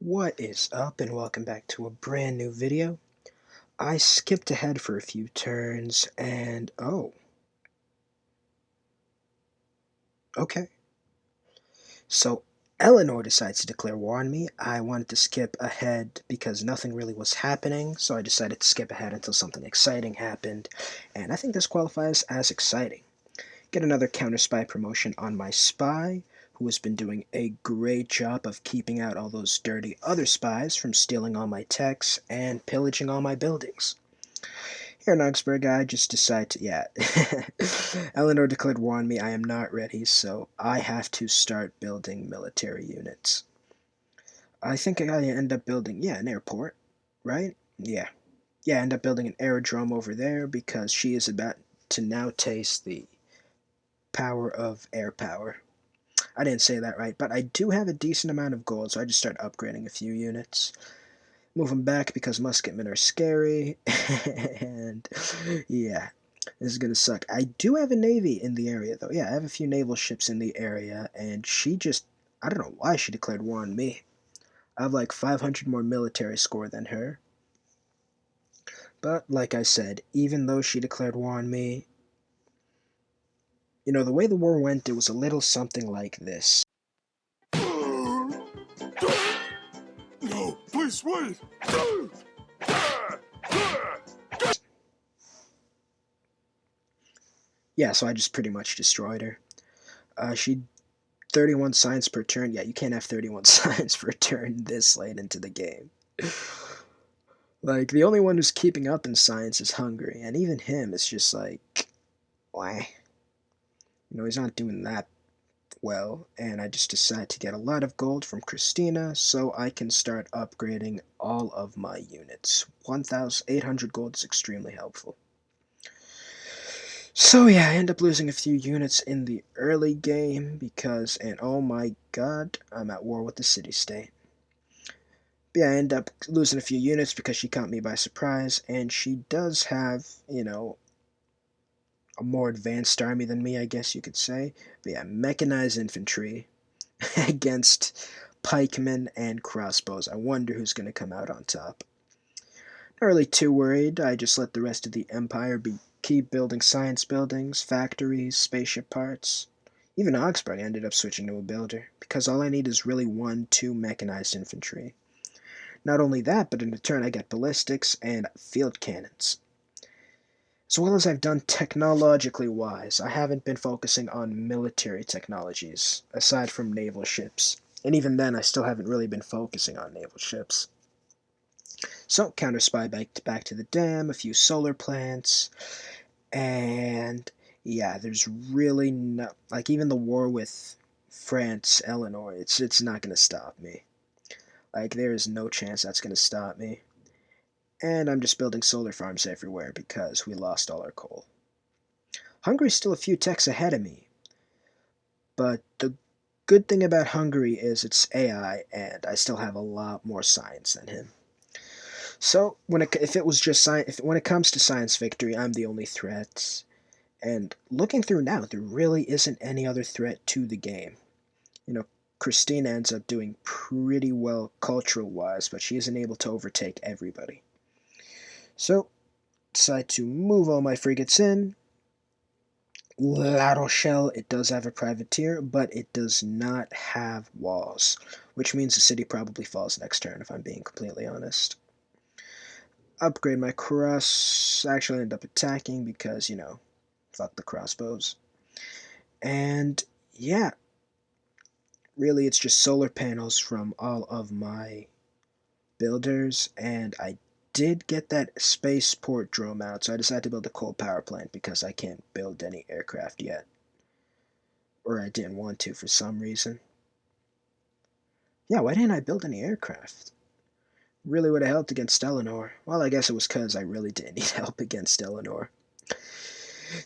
What is up, and welcome back to a brand new video. I skipped ahead for a few turns and okay. So Eleanor decides to declare war on me. I wanted to skip ahead because nothing really was happening, so I decided to skip ahead until something exciting happened, and I think this qualifies as exciting. Get another counter spy promotion on my spy, who has been doing a great job of keeping out all those dirty other spies from stealing all my techs and pillaging all my buildings. Here in Augsburg, I just decide to, yeah. Eleanor declared war on me. I am not ready, so I have to start building military units. I think I end up building, yeah, an airport, right? Yeah. Yeah, I end up building an aerodrome over there because she is about to now taste the power of air power. I didn't say that right, but I do have a decent amount of gold, so I just start upgrading a few units. Move them back because musketmen are scary, and yeah, this is gonna suck. I do have a navy in the area, though. Yeah, I have a few naval ships in the area, and she just, I don't know why she declared war on me. I have like 500 more military score than her. But, like I said, even though she declared war on me, the way the war went, it was a little something like this. No, please wait! Yeah, so I just pretty much destroyed her. She 31 signs per turn. Yeah, you can't have 31 signs per turn this late into the game. Like, the only one who's keeping up in science is Hungary, and even him is just like, why? He's not doing that well, and I just decide to get a lot of gold from Christina so I can start upgrading all of my units. 1,800 gold is extremely helpful. So yeah, I end up losing a few units in the early game because, and oh my god, I'm at war with the city-state. But yeah, I end up losing a few units because she caught me by surprise, and she does have, a more advanced army than me, I guess you could say. But yeah, mechanized infantry against pikemen and crossbows. I wonder who's going to come out on top. Not really too worried. I just let the rest of the empire keep building science buildings, factories, spaceship parts. Even Augsburg ended up switching to a builder, because all I need is really 1-2 mechanized infantry. Not only that, but in return I get ballistics and field cannons. As well as I've done technologically wise, I haven't been focusing on military technologies, aside from naval ships. And even then, I still haven't really been focusing on naval ships. So, counter spy back to the dam, a few solar plants, and yeah, there's really no, like, even the war with France, Eleanor, it's not going to stop me. Like, there is no chance that's going to stop me. And I'm just building solar farms everywhere because we lost all our coal. Hungary's still a few techs ahead of me, but the good thing about Hungary is it's AI, and I still have a lot more science than him. So if it was just science, when it comes to science victory, I'm the only threat. And looking through now, there really isn't any other threat to the game. Christina ends up doing pretty well cultural-wise, but she isn't able to overtake everybody. So, decide to move all my frigates in. La Rochelle, it does have a privateer, but it does not have walls, which means the city probably falls next turn, if I'm being completely honest. Upgrade my cross, actually end up attacking because, fuck the crossbows. And, yeah, really it's just solar panels from all of my builders, and I did get that spaceport drone out, so I decided to build a coal power plant because I can't build any aircraft yet. Or I didn't want to for some reason. Yeah, why didn't I build any aircraft? Really would have helped against Eleanor. Well, I guess it was because I really didn't need help against Eleanor.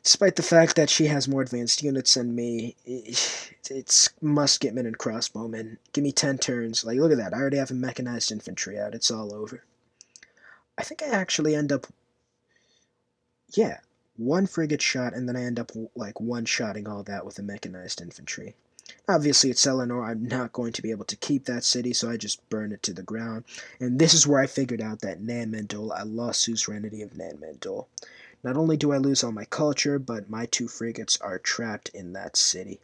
Despite the fact that she has more advanced units than me, it's musketmen and crossbowmen. Give me 10 turns. Like, look at that. I already have a mechanized infantry out. It's all over. I think I actually end up, yeah, one frigate shot, and then I end up, like, one-shotting all that with the mechanized infantry. Obviously, it's Eleanor. I'm not going to be able to keep that city, so I just burn it to the ground. And this is where I figured out that I lost suzerainty of Nanmendol. Not only do I lose all my culture, but my 2 frigates are trapped in that city.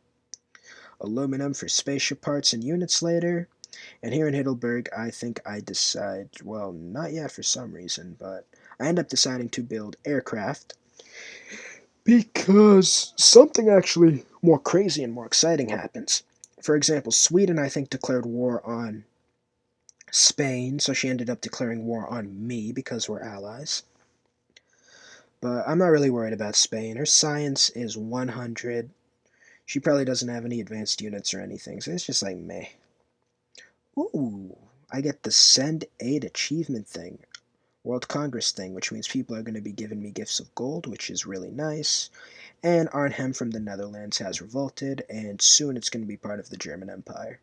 Aluminum for spaceship parts and units later. And here in Heidelberg, I think I decide, well, not yet for some reason, but I end up deciding to build aircraft because something actually more crazy and more exciting happens. For example, Sweden, I think, declared war on Spain, so she ended up declaring war on me because we're allies. But I'm not really worried about Spain. Her science is 100. She probably doesn't have any advanced units or anything, so it's just like meh. Ooh, I get the Send Aid Achievement thing, World Congress thing, which means people are going to be giving me gifts of gold, which is really nice. And Arnhem from the Netherlands has revolted, and soon it's going to be part of the German Empire.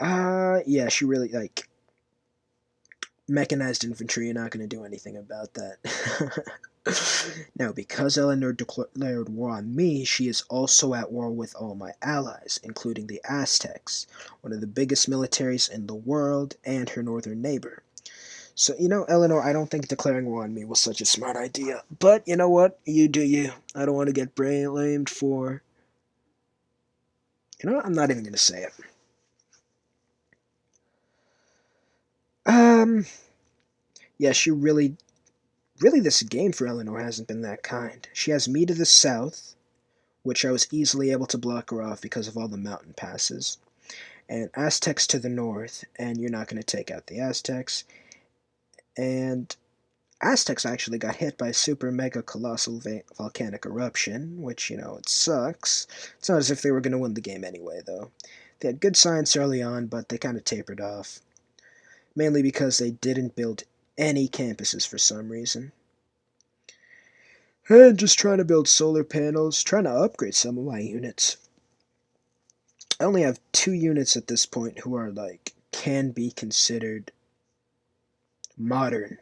Yeah, she really, like, mechanized infantry, you're not going to do anything about that. Now, because Eleanor declared war on me, she is also at war with all my allies, including the Aztecs, one of the biggest militaries in the world, and her northern neighbor. So, Eleanor, I don't think declaring war on me was such a smart idea. But, you know what? You do you. I don't want to get blamed for... You know what? I'm not even going to say it. Yeah, she really... Really, this game for Eleanor hasn't been that kind. She has me to the south, which I was easily able to block her off because of all the mountain passes, and Aztecs to the north, and you're not going to take out the Aztecs. And Aztecs actually got hit by a super mega colossal volcanic eruption, which, it sucks. It's not as if they were going to win the game anyway, though. They had good science early on, but they kind of tapered off. Mainly because they didn't build any campuses for some reason. And just trying to build solar panels, trying to upgrade some of my units. I only have 2 units at this point who are, can be considered modern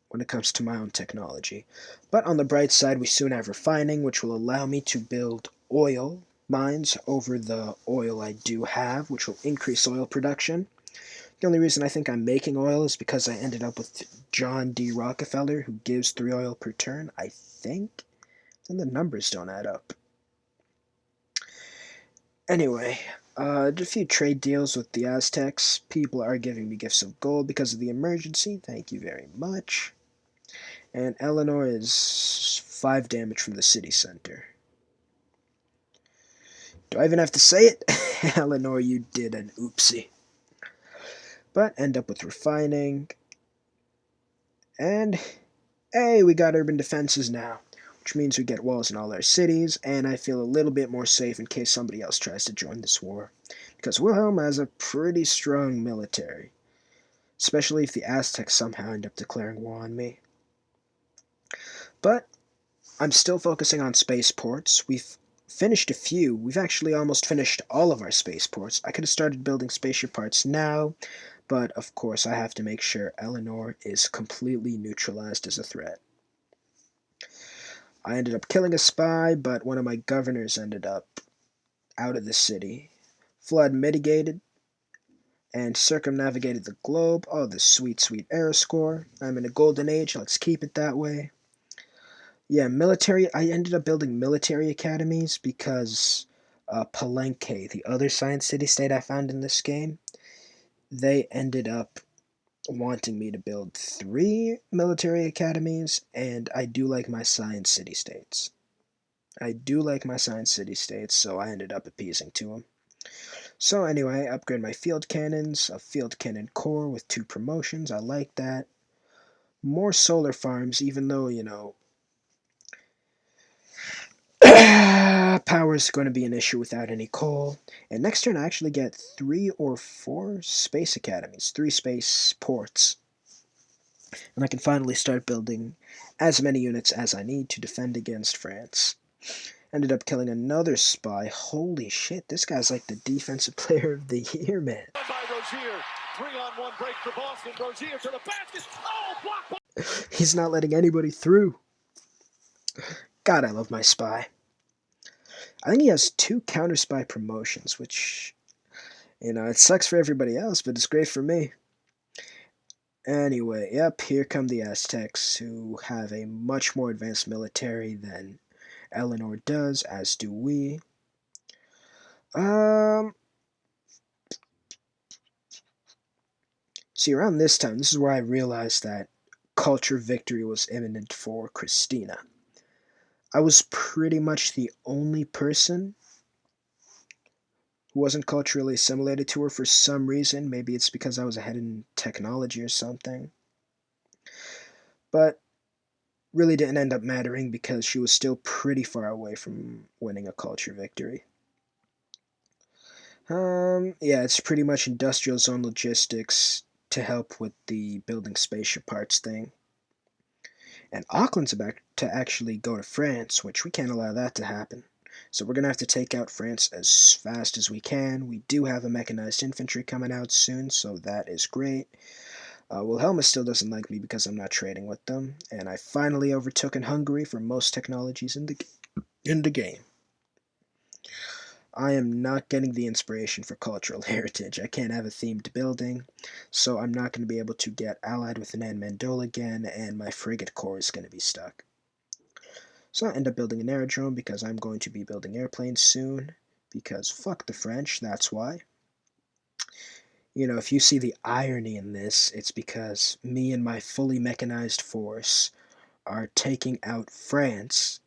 when it comes to my own technology. But on the bright side, we soon have refining, which will allow me to build oil mines over the oil I do have, which will increase oil production. The only reason I think I'm making oil is because I ended up with John D. Rockefeller, who gives 3 oil per turn, I think. And the numbers don't add up. Anyway, a few trade deals with the Aztecs. People are giving me gifts of gold because of the emergency. Thank you very much. And Eleanor is 5 damage from the city center. Do I even have to say it? Eleanor, you did an oopsie. But end up with refining. And, hey, we got urban defenses now, which means we get walls in all our cities, and I feel a little bit more safe in case somebody else tries to join this war. Because Wilhelm has a pretty strong military, especially if the Aztecs somehow end up declaring war on me. But I'm still focusing on spaceports. We've finished a few. We've actually almost finished all of our spaceports. I could have started building spaceship parts now, but of course I have to make sure Eleanor is completely neutralized as a threat. I ended up killing a spy, but one of my governors ended up out of the city. Flood mitigated and circumnavigated the globe. Oh, the sweet, sweet era score. I'm in a golden age. Let's keep it that way. Yeah, military. I ended up building military academies because Palenque, the other science city-state I found in this game, they ended up wanting me to build 3 military academies, and I do like my science city-states. So I ended up appeasing to them. So anyway, upgrade my field cannons, a field cannon core with 2 promotions, I like that. More solar farms, even though, power is going to be an issue without any coal. And next turn I actually get 3 or 4 space academies, 3 space ports. And I can finally start building as many units as I need to defend against France. Ended up killing another spy. Holy shit, this guy's like the defensive player of the year, man. He's not letting anybody through. God, I love my spy. I think he has 2 counter spy promotions, which, it sucks for everybody else, but it's great for me. Anyway, yep, here come the Aztecs, who have a much more advanced military than Eleanor does, as do we. Um, See, around this time, this is where I realized that culture victory was imminent for Christina. I was pretty much the only person who wasn't culturally assimilated to her for some reason. Maybe it's because I was ahead in technology or something. But really didn't end up mattering because she was still pretty far away from winning a culture victory. Yeah, it's pretty much industrial zone logistics to help with the building spaceship parts thing. And Auckland's about to actually go to France, which we can't allow that to happen. So we're going to have to take out France as fast as we can. We do have a mechanized infantry coming out soon, so that is great. Wilhelmus still doesn't like me because I'm not trading with them, and I finally overtook in Hungary for most technologies in the game. I am not getting the inspiration for cultural heritage. I can't have a themed building, so I'm not going to be able to get allied with Nan Mandol again, and my frigate corps is going to be stuck. So I end up building an aerodrome because I'm going to be building airplanes soon, because fuck the French, that's why. If you see the irony in this, it's because me and my fully mechanized force are taking out France,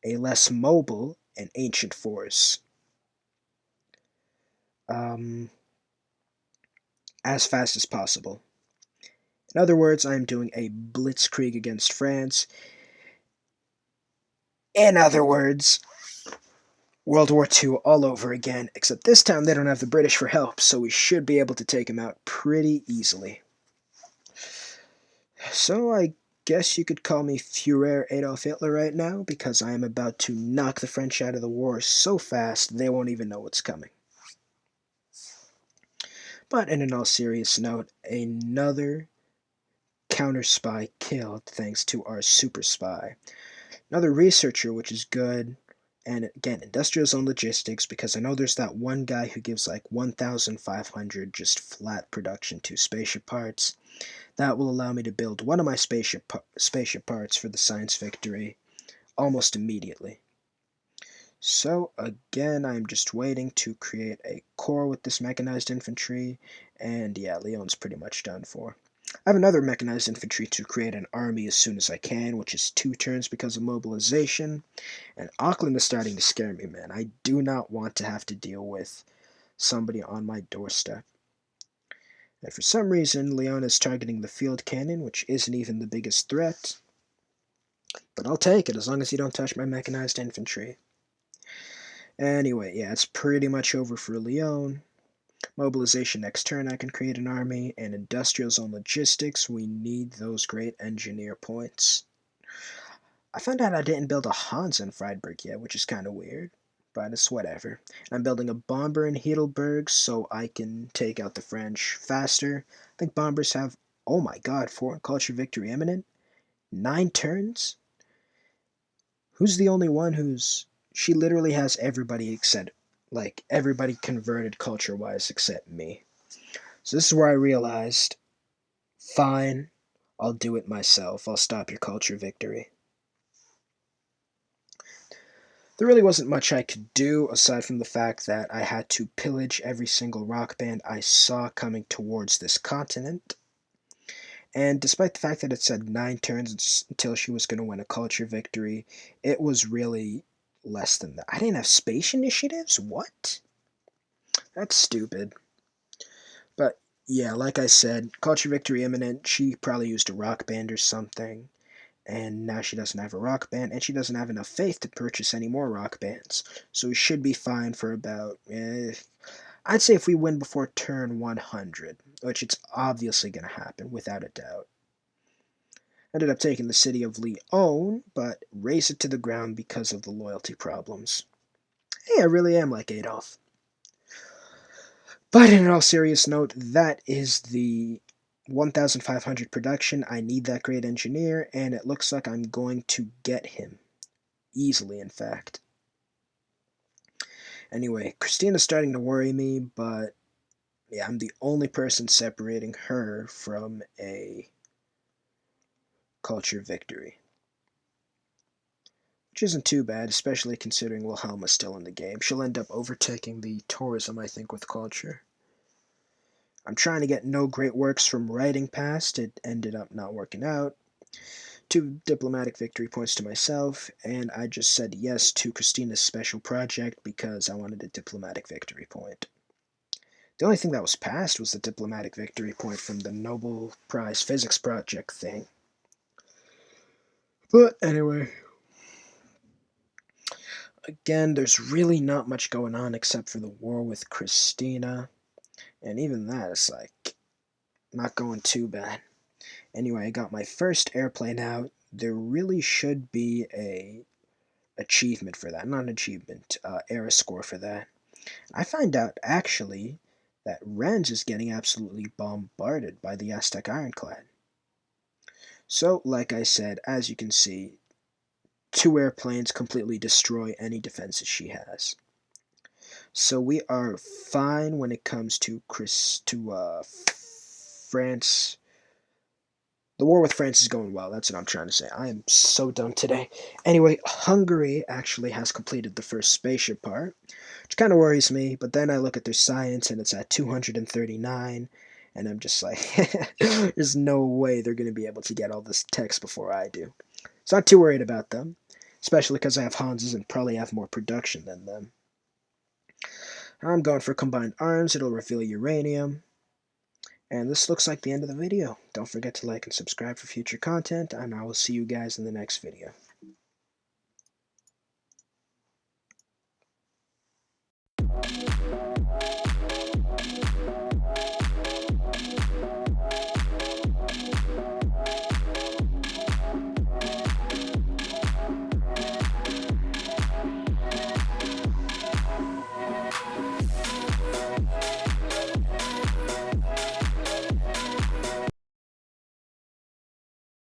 a less mobile and ancient force, um, as fast as possible. In other words, I'm doing a blitzkrieg against France. In other words, World War II all over again, except this time they don't have the British for help, so we should be able to take them out pretty easily. So I guess you could call me Führer Adolf Hitler right now, because I am about to knock the French out of the war so fast they won't even know what's coming. But in an all serious note, another counter spy killed thanks to our super spy. Another researcher, which is good, and again, industrial zone logistics, because I know there's that one guy who gives like 1,500 just flat production to spaceship parts. That will allow me to build one of my spaceship parts for the science victory almost immediately. So again, I'm just waiting to create a core with this mechanized infantry, and yeah, Lyon's pretty much done for. I have another mechanized infantry to create an army as soon as I can, which is 2 turns because of mobilization, and Auckland is starting to scare me, man. I do not want to have to deal with somebody on my doorstep. And for some reason, Leon is targeting the field cannon, which isn't even the biggest threat, but I'll take it as long as you don't touch my mechanized infantry. Anyway, yeah, it's pretty much over for Leon. Mobilization next turn, I can create an army, and industrial zone logistics, we need those great engineer points. I found out I didn't build a Hans in Friedberg yet, which is kind of weird, but it's whatever. And I'm building a bomber in Heidelberg so I can take out the French faster. I think bombers have, oh my god, 4 culture victory imminent? 9 turns? Who's the only one who's... She literally has everybody except, like, everybody converted culture-wise except me. So this is where I realized, fine, I'll do it myself. I'll stop your culture victory. There really wasn't much I could do aside from the fact that I had to pillage every single rock band I saw coming towards this continent. And despite the fact that it said 9 turns until she was going to win a culture victory, it was really less than that. I didn't have space initiatives? What? That's stupid. But yeah, like I said, culture victory imminent. She probably used a rock band or something. And now she doesn't have a rock band, and she doesn't have enough faith to purchase any more rock bands. So we should be fine for about, I'd say if we win before turn 100, which it's obviously going to happen, without a doubt. Ended up taking the city of Lyon, but raze it to the ground because of the loyalty problems. Hey, I really am like Adolf. But in all serious note, that is the 1,500 production. I need that great engineer, and it looks like I'm going to get him. Easily, in fact. Anyway, Christina's starting to worry me, but yeah, I'm the only person separating her from a culture victory. Which isn't too bad, especially considering Wilhelma's still in the game. She'll end up overtaking the tourism, I think, with culture. I'm trying to get no great works from writing past. It ended up not working out. 2 diplomatic victory points to myself, and I just said yes to Christina's special project because I wanted a diplomatic victory point. The only thing that was passed was the diplomatic victory point from the Nobel Prize Physics Project thing. But anyway, again, there's really not much going on except for the war with Christina, and even that is like not going too bad. Anyway, I got my first airplane out. There really should be a achievement for that. Not an achievement, era score for that. I find out actually that Rennes is getting absolutely bombarded by the Aztec Ironclad. So, like I said, as you can see, 2 airplanes completely destroy any defenses she has. So we are fine when it comes to France. The war with France is going well. That's what I'm trying to say. I am so done today. Anyway, Hungary actually has completed the first spaceship part, which kind of worries me. But then I look at their science and it's at 239, and I'm just like, there's no way they're going to be able to get all this text before I do. So I'm not too worried about them, especially because I have Hans's and probably have more production than them. I'm going for combined arms. It'll reveal uranium. And this looks like the end of the video. Don't forget to like and subscribe for future content, and I will see you guys in the next video.